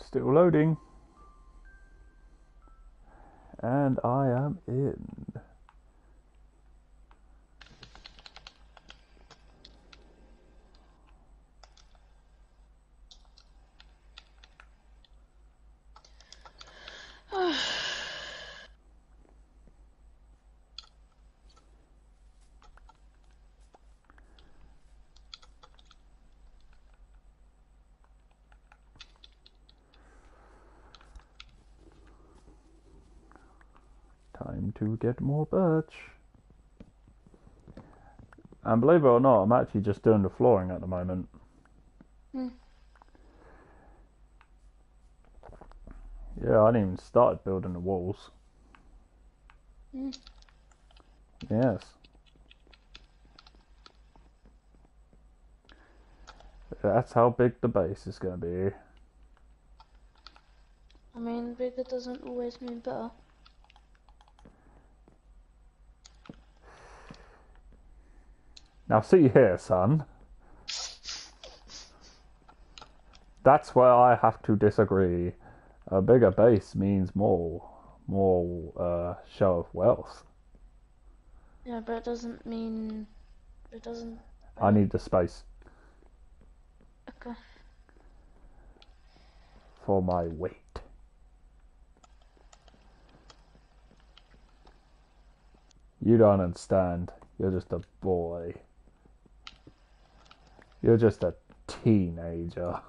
Still loading. And I am in. Time to get more birch. And believe it or not, I'm actually just doing the flooring at the moment. Yeah, I hadn't even started building the walls. Yes. That's how big the base is going to be. I mean, bigger doesn't always mean better. Now see here, son. That's where I have to disagree. A bigger base means more show of wealth. Yeah, but it doesn't mean... It doesn't... I need the space. Okay. For my weight. You don't understand. You're just a boy. You're just a teenager.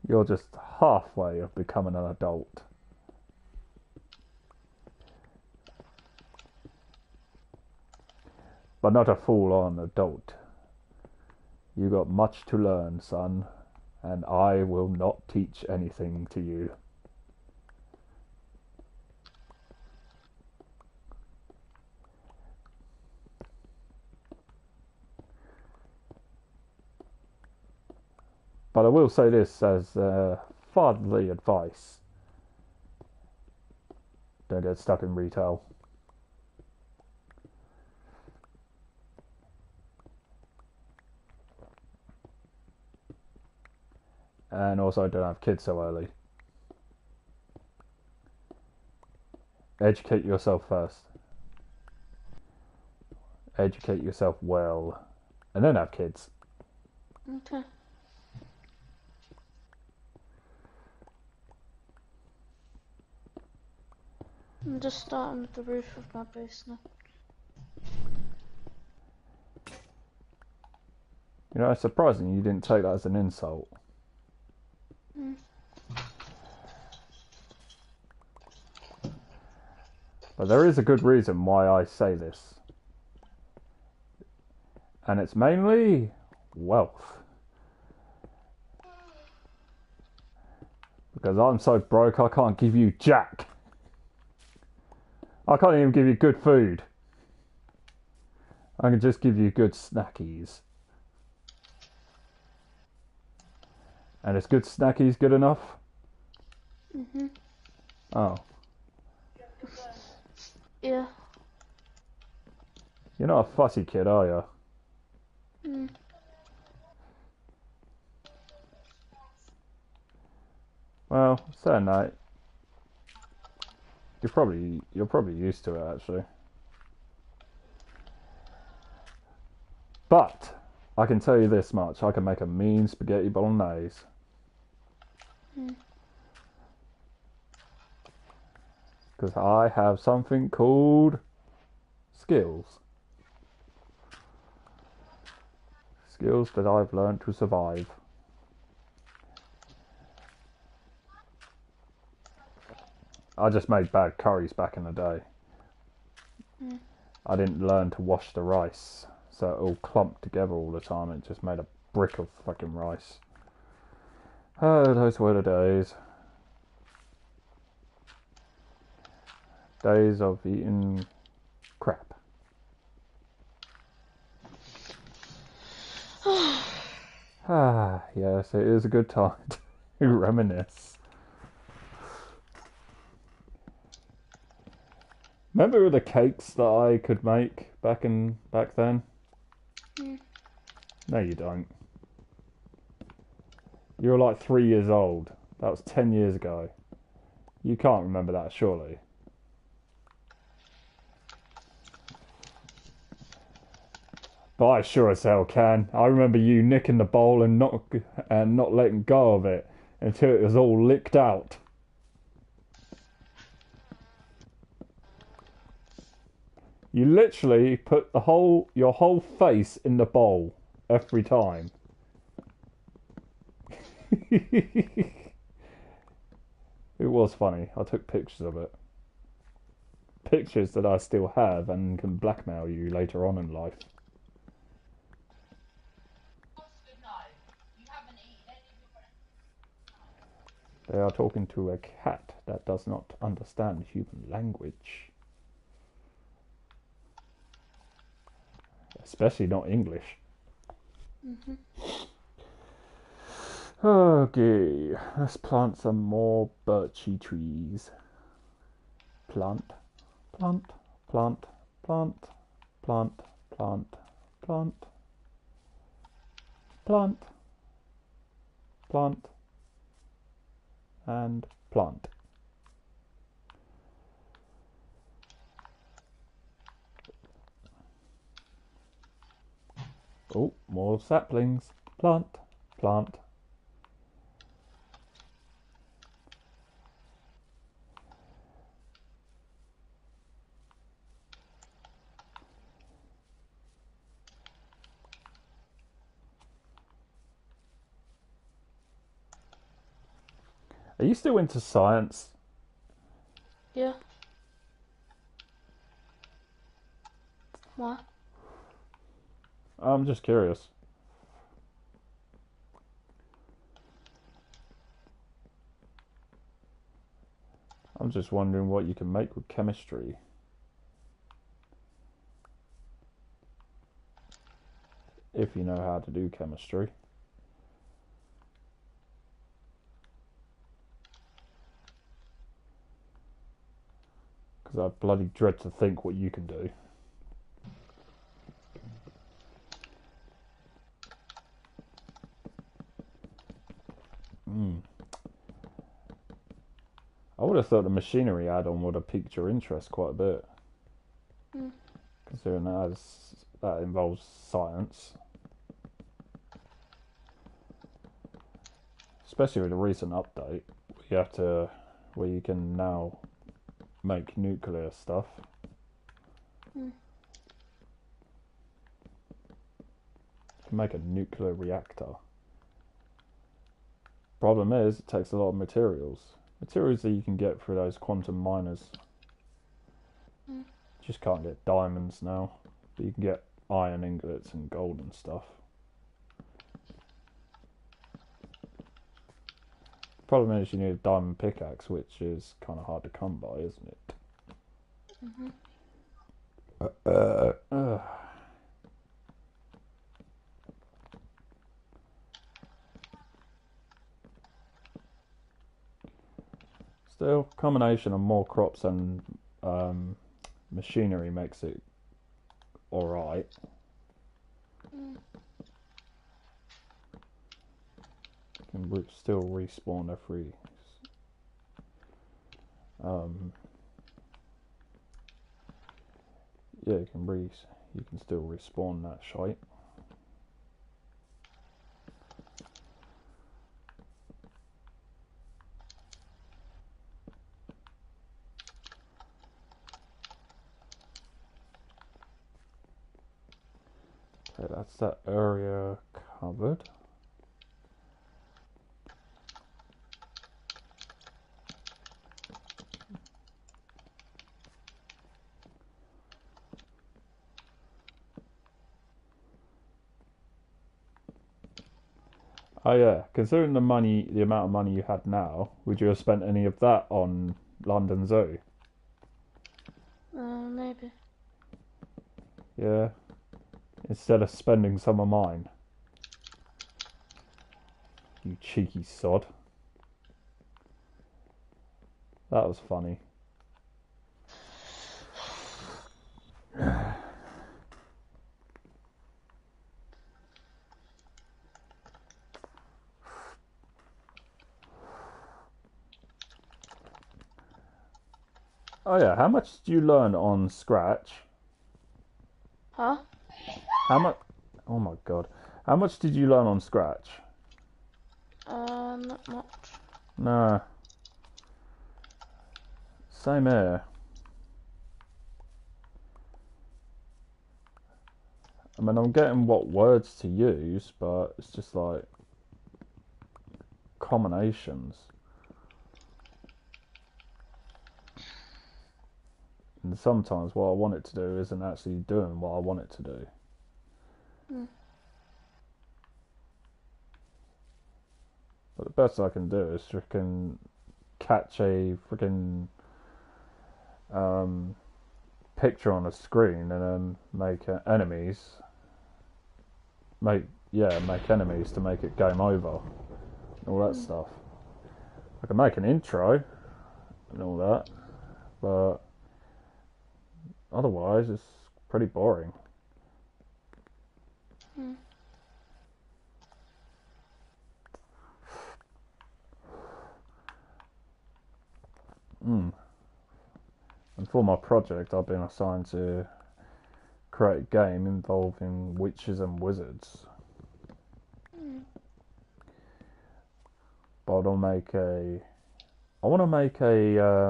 You're just halfway of becoming an adult. But not a full-on adult. You got much to learn, son, and I will not teach anything to you. But I will say this as fatherly advice. Don't get stuck in retail. And also don't have kids so early. Educate yourself first. Educate yourself well. And then have kids. Okay. I'm just starting with the roof of my base now. You know, it's surprising you didn't take that as an insult. But there is a good reason why I say this. And it's mainly wealth. Because I'm so broke I can't give you jack. I can't even give you good food. I can just give you good snackies. And is good snackies good enough? Oh. Yeah. You're not a fussy kid, are you? Well, saying that, you're probably used to it actually. But I can tell you this much: I can make a mean spaghetti bolognese. Because I have something called skills. Skills that I've learned to survive. I just made bad curries back in the day. I didn't learn to wash the rice, so it all clumped together all the time. It just made a brick of fucking rice. Oh, those were the days. Days of eating crap. Ah, yes, it is a good time to reminisce. Remember the cakes that I could make back then? No, you don't. You're like 3 years old. That was 10 years ago. You can't remember that, surely. But I sure as hell can. I remember you nicking the bowl and not letting go of it until it was all licked out. You literally put your whole face in the bowl every time. It was funny. I took pictures of it. Pictures that I still have and can blackmail you later on in life. They are talking to a cat that does not understand human language. Especially not English. Okay, let's plant some more birchy trees. Plant, plant, plant, plant, plant, plant, plant, plant, plant, and plant. Oh, more saplings. Plant, plant. Are you still into science? Yeah. What? I'm just curious. I'm just wondering what you can make with chemistry. If you know how to do chemistry. Because I bloody dread to think what you can do. I would have thought the machinery add-on would have piqued your interest quite a bit. Considering that involves science. Especially with the recent update, where you can now make nuclear stuff. You can make a nuclear reactor. Problem is, it takes a lot of materials. Materials that you can get through those quantum miners. Just can't get diamonds now, but you can get iron ingots and gold and stuff. Problem is, you need a diamond pickaxe, which is kind of hard to come by, isn't it? Still, combination of more crops and machinery makes it alright. Can still respawn every yeah, you can still respawn that shite. Okay, that's that area covered. Oh yeah, considering the amount of money you had now, would you have spent any of that on London Zoo? Maybe. Yeah, instead of spending some of mine. You cheeky sod. That was funny. Oh yeah, how much did you learn on Scratch? Huh? How much? Oh my god, how much did you learn on Scratch? Not much. No, same here. I mean, I'm getting what words to use, but it's just like combinations. And sometimes what I want it to do isn't actually doing what I want it to do. Mm. But the best I can do is freaking catch a freaking um, picture on a screen and then make enemies. Make make enemies to make it game over and all that stuff. I can make an intro and all that, but otherwise it's pretty boring. Mm. Mm. And for my project, I've been assigned to create a game involving witches and wizards. Mm. But I want to make a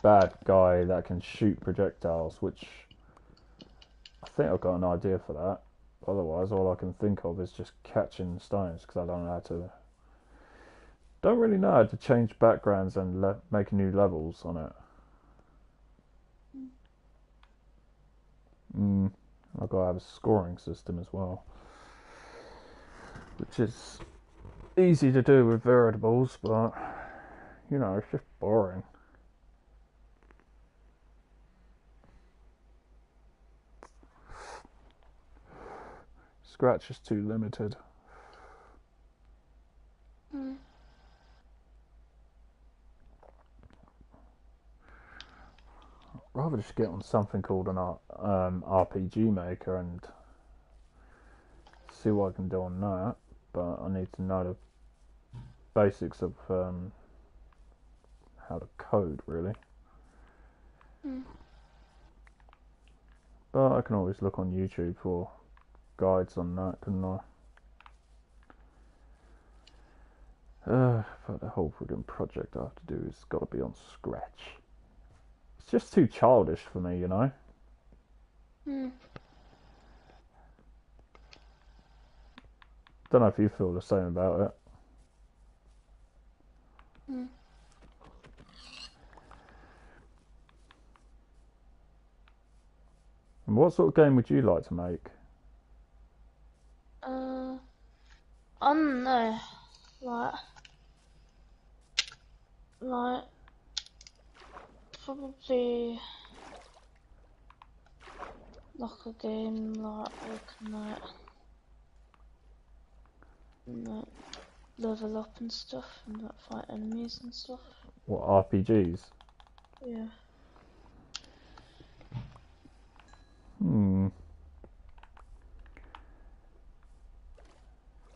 bad guy that can shoot projectiles, which I think I've got an idea for that. Otherwise, all I can think of is just catching stones because I don't really know how to change backgrounds and make new levels on it. I've got to have a scoring system as well, which is easy to do with variables, but it's just boring. Scratch is too limited. Mm. Rather just get on something called an RPG Maker and see what I can do on that. But I need to know the basics of how to code, really. Mm. But I can always look on YouTube for guides on that, couldn't I? But the whole freaking project I have to do has got to be on Scratch. It's just too childish for me, you know? Mm. Don't know if you feel the same about it. Mm. And what sort of game would you like to make? I don't know. Like, like, probably like a game like we can like level up and stuff and like fight enemies and stuff. What, RPGs? Yeah. Hmm.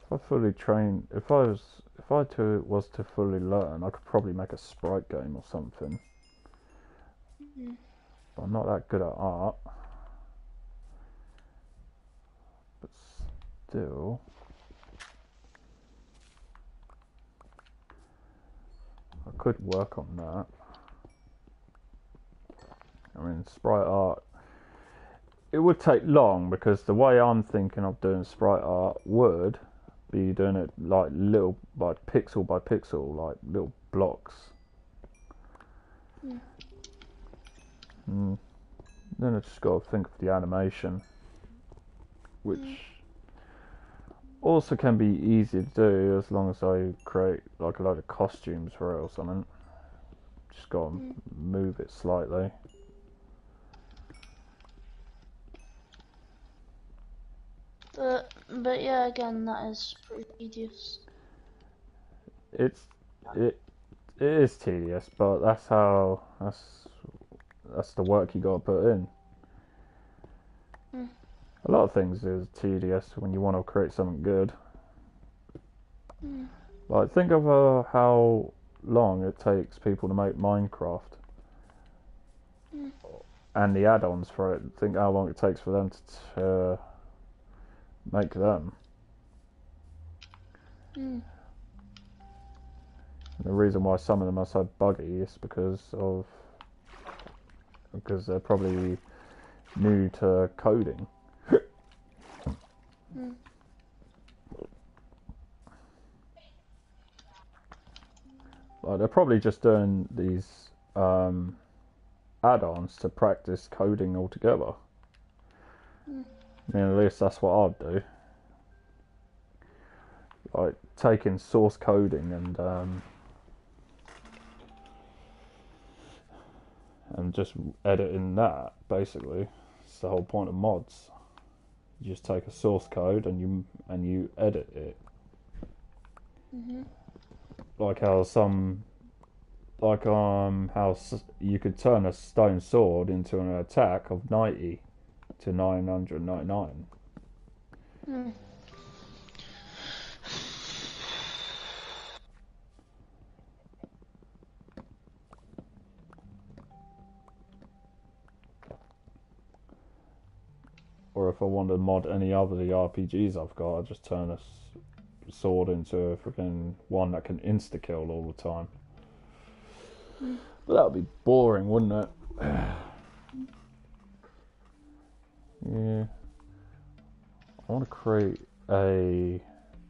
If I too was to fully learn, I could probably make a sprite game or something. Mm. But I'm not that good at art. But still, I could work on that. I mean, sprite art. It would take long because the way I'm thinking of doing sprite art would be doing it like little by pixel, like little blocks. Mm. Then I just got to think of the animation, which Mm. also can be easy to do as long as I create like a load of costumes for it or something. Just got to move it slightly. But yeah, again, that is pretty tedious. It's it it is tedious, but that's the work you got to put in. Mm. A lot of things is tedious when you want to create something good. Mm. Like think of how long it takes people to make Minecraft Mm. and the add-ons for it. Think how long it takes for them to make them. Mm. And the reason why some of them are so buggy is because they're probably new to coding. Mm. Like they're probably just doing these add-ons to practice coding altogether. Mm. I mean, at least that's what I'd do. Like taking source coding and just editing that. Basically, it's the whole point of mods. You just take a source code and you edit it. Mm-hmm. Like how you could turn a stone sword into an attack of 90 to 999. Mm. Or if I want to mod any other of the RPGs I've got, I just turn a sword into a freaking one that can insta kill all the time. Mm. But that would be boring, wouldn't it? Yeah. I want to create a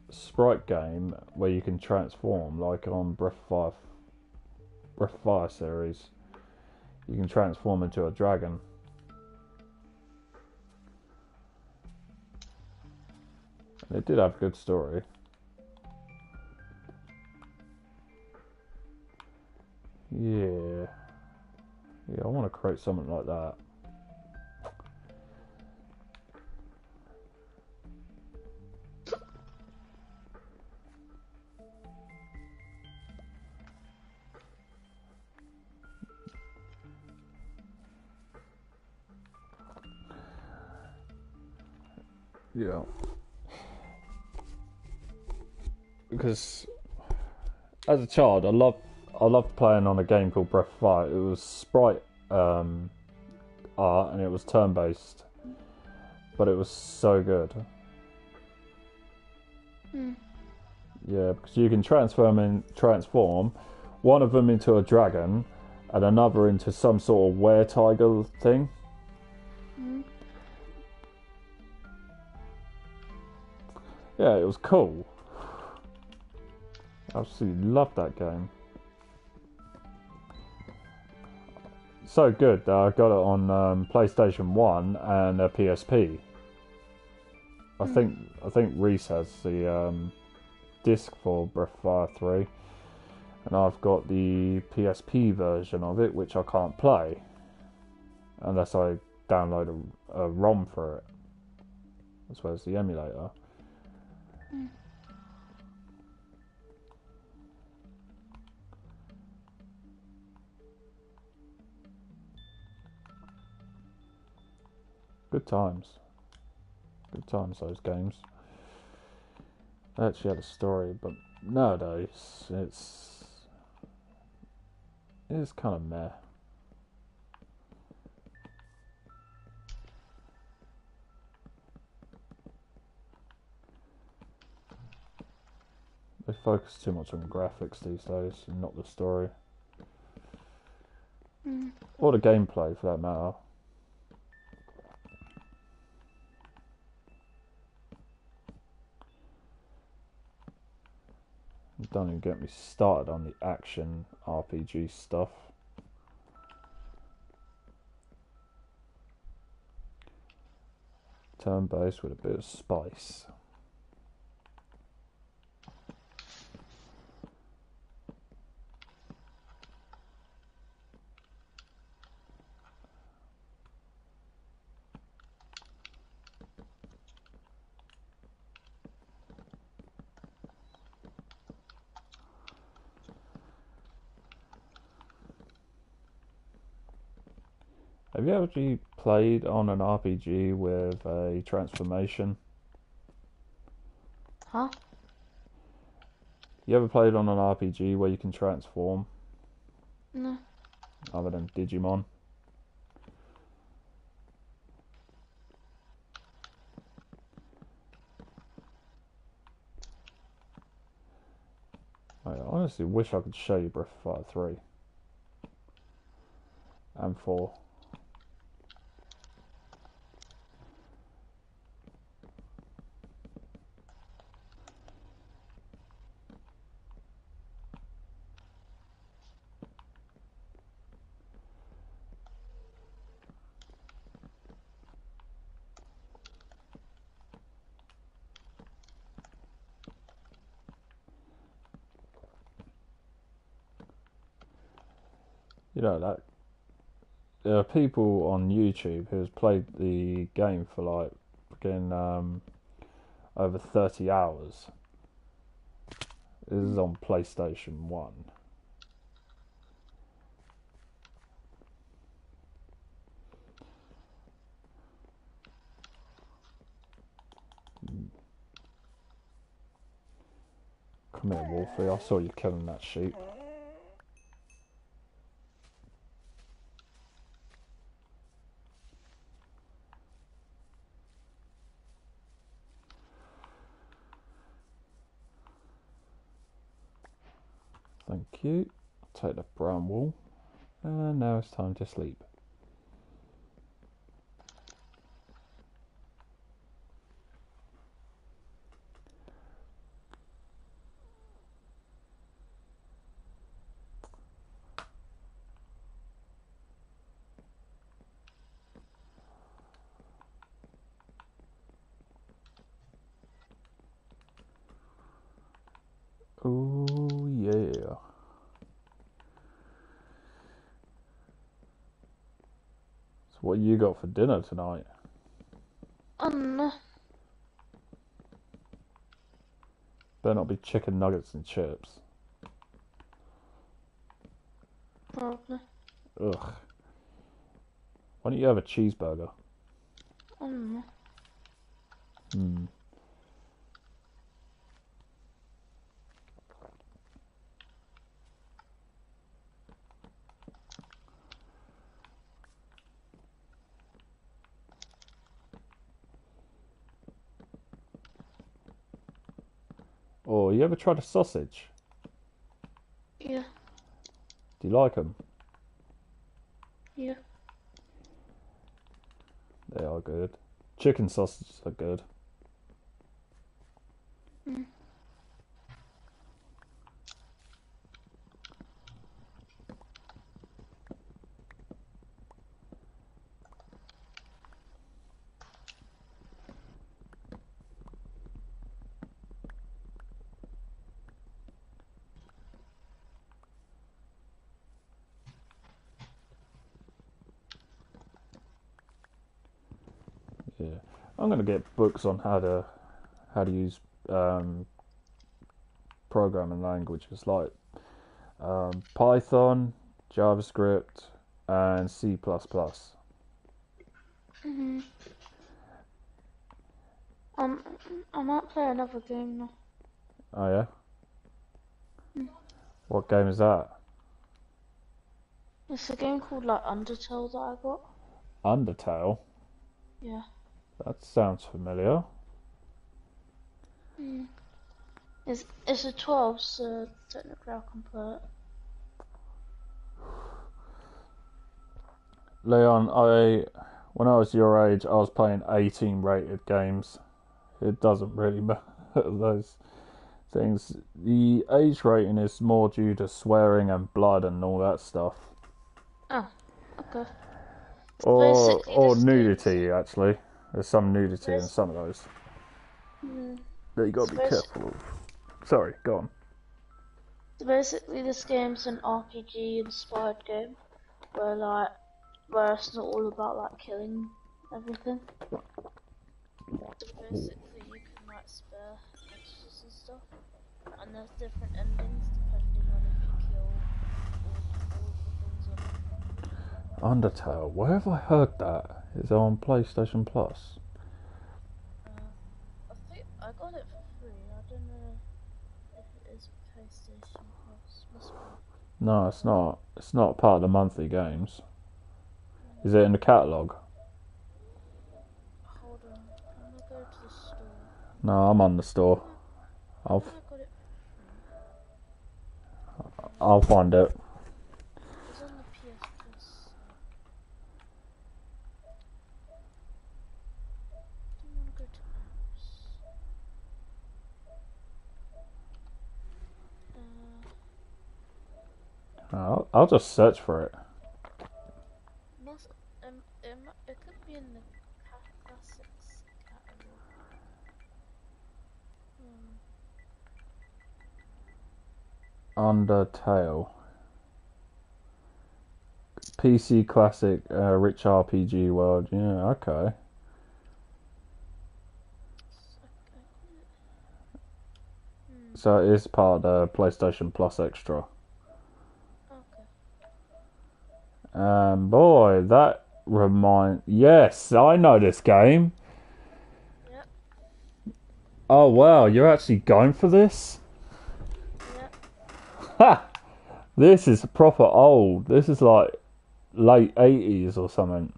sprite game where you can transform, like on Breath of Fire series. You can transform into a dragon. And it did have a good story. Yeah. Yeah, I want to create something like that. Yeah. Because as a child, I loved playing on a game called Breath of Fire. It was sprite art and it was turn based, but it was so good. Mm. Yeah, because you can transform one of them into a dragon and another into some sort of were-tiger thing. Mm. Yeah, it was cool. I absolutely loved that game. So good that I got it on PlayStation 1 and a PSP. I think Reese has the disc for Breath of Fire 3, and I've got the PSP version of it, which I can't play unless I download a ROM for it, as well as the emulator. Mm. Good times. Good times, those games. They actually had a story, but nowadays it's kind of meh. They focus too much on graphics these days and not the story. Mm. Or the gameplay, for that matter. Don't even get me started on the action RPG stuff. Turn-based with a bit of spice. Have you ever played on an RPG with a transformation? Huh? You ever played on an RPG where you can transform No. other than Digimon? I honestly wish I could show you Breath of Fire 3 and 4. You know that there are people on YouTube who's played the game for like again over 30 hours. This is on PlayStation 1. Come here, Wolfie. I saw you killing that sheep. Thank you. I'll take the brown wool. And now it's time to sleep. Oh yeah. So what you got for dinner tonight? Better not be chicken nuggets and chips. Probably. Ugh. Why don't you have a cheeseburger? Hmm. Oh, you ever tried a sausage? Yeah. Do you like them? Yeah. They are good. Chicken sausages are good. Yeah. I'm gonna get books on how to use programming languages like Python, JavaScript, and C++. I might play another game now. Oh yeah? What game is that? It's a game called like Undertale that I got. Undertale? Yeah. That sounds familiar. It's a 12, so technically I can play it. Leon, when I was your age, I was playing 18 rated games. It doesn't really matter those things. The age rating is more due to swearing and blood and all that stuff. Oh, okay. Or nudity, actually. There's some nudity in some of those. That you gotta be careful of. Sorry, go on. So basically this game's an RPG inspired game where it's not all about like killing everything. So basically you can like spare extras and stuff, and there's different endings depending on if you kill all the things on it. Undertale, where have I heard that? Is it on PlayStation Plus? I think I got it for free. I don't know if it is PlayStation Plus. Must be. No, it's not. It's not part of the monthly games. Is it in the catalogue? Hold on. I'm gonna go to the store. No, I'm on the store. I got it. I'll find it. It's on the PS Plus. Do you want to go to apps? I'll just search for it. Must it could be in the classics category. Undertale. PC Classic, Rich RPG World. Yeah, okay. So it is part of the PlayStation Plus Extra. Okay. Boy, that Yes, I know this game. Yep. Oh wow, you're actually going for this? Yep. Ha! This is proper old. This is like late 80s or something.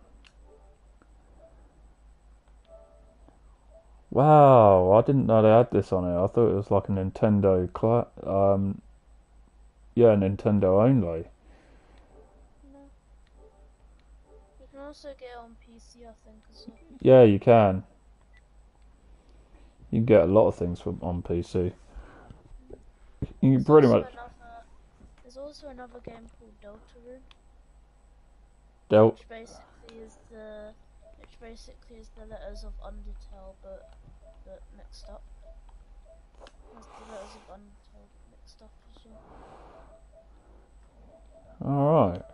Wow, I didn't know they had this on it. I thought it was like a Nintendo Nintendo only. No. You can also get it on PC, I think, as well. Yeah, you can. You can get a lot of things on PC. You can pretty much There's also another game called Deltarune. Del. Which basically is the letters of Undertale, but mixed up. Has the letters of Undertale mixed up as well. Alright.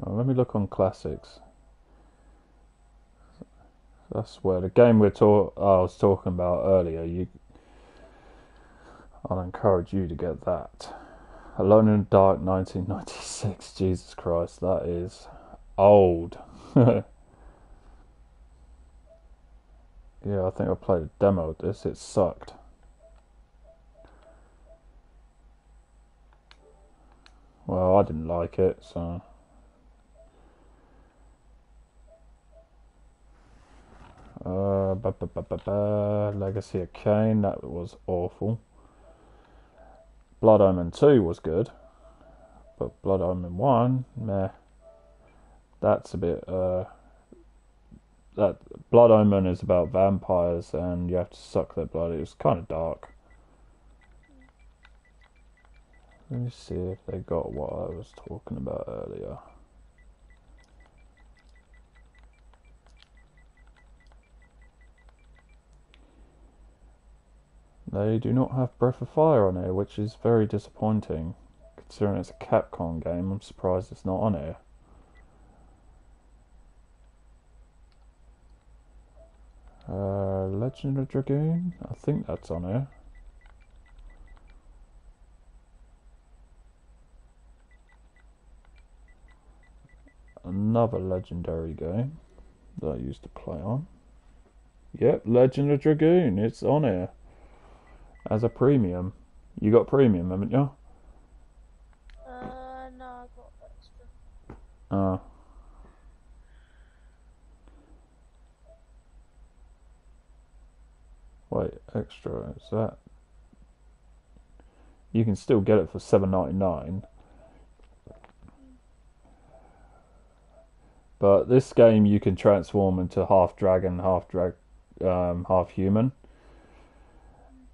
Oh, let me look on classics. That's where the game I was talking about earlier. I'll encourage you to get that. Alone in the Dark, 1996. Jesus Christ, that is old. Yeah, I think I played a demo of this. It sucked. Well, I didn't like it, so. Legacy of Kain, that was awful. Blood Omen 2 was good, but Blood Omen 1, meh. That's a bit, that Blood Omen is about vampires and you have to suck their blood. It was kind of dark. Let me see if they got what I was talking about earlier. They do not have Breath of Fire on here, which is very disappointing. Considering it's a Capcom game, I'm surprised it's not on here. Legend of Dragoon? I think that's on here. Another legendary game that I used to play on. Yep, Legend of Dragoon, it's on here. As a premium. You got premium, haven't you? No, I got extra. Wait, extra, is that? You can still get it for $7.99. But this game you can transform into half dragon, half human.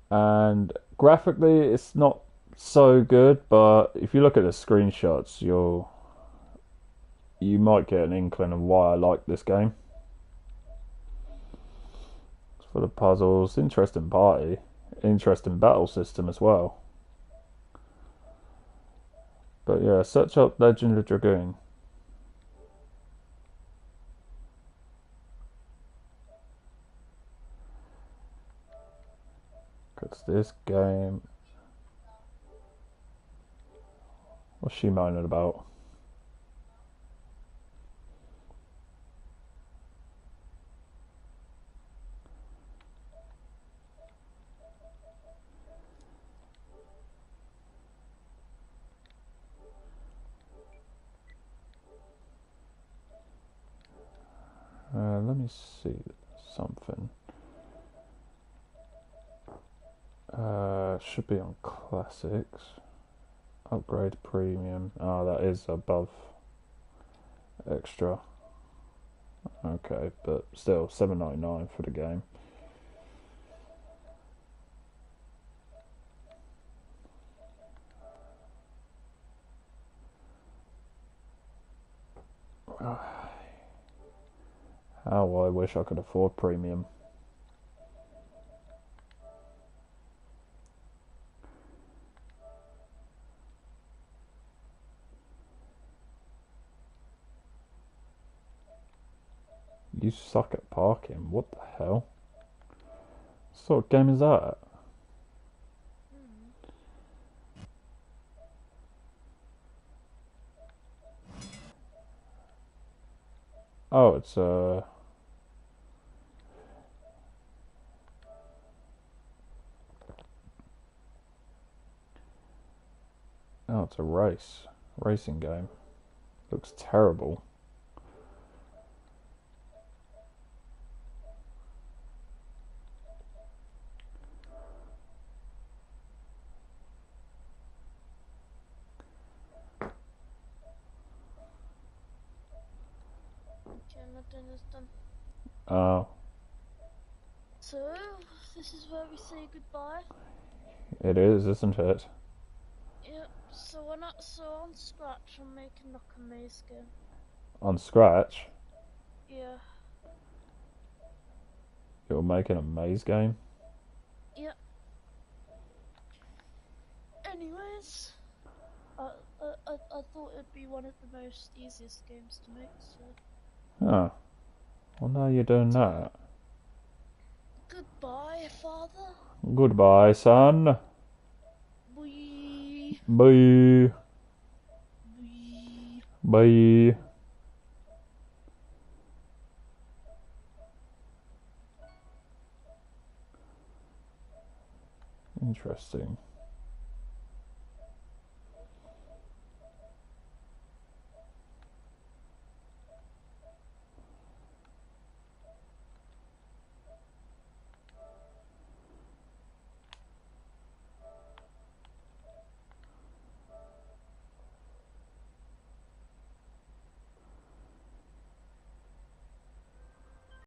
And graphically it's not so good, but if you look at the screenshots you might get an inkling of why I like this game. It's full of puzzles, interesting party, interesting battle system as well. But yeah, search up Legend of Dragoon. Because this game... What's she moaning about? let me see something. Should be on classics. Upgrade premium. Oh, that is above extra. Okay, but still $7.99 for the game. How I wish I could afford premium. You suck at parking. What the hell? What sort of game is that? Hmm. Oh, it's oh, it's a racing game. Looks terrible. Okay, my dinner's done. Oh, So, this is where we say goodbye. it is, isn't it? Yep, so on Scratch I'm making like a maze game. On Scratch, Yeah. you're making a maze game. Yep. Anyways, I thought it'd be one of the most easiest games to make, so Oh, well now you're doing that. goodbye, father. Goodbye, son. Bye. Bye. Bye. Bye. Interesting.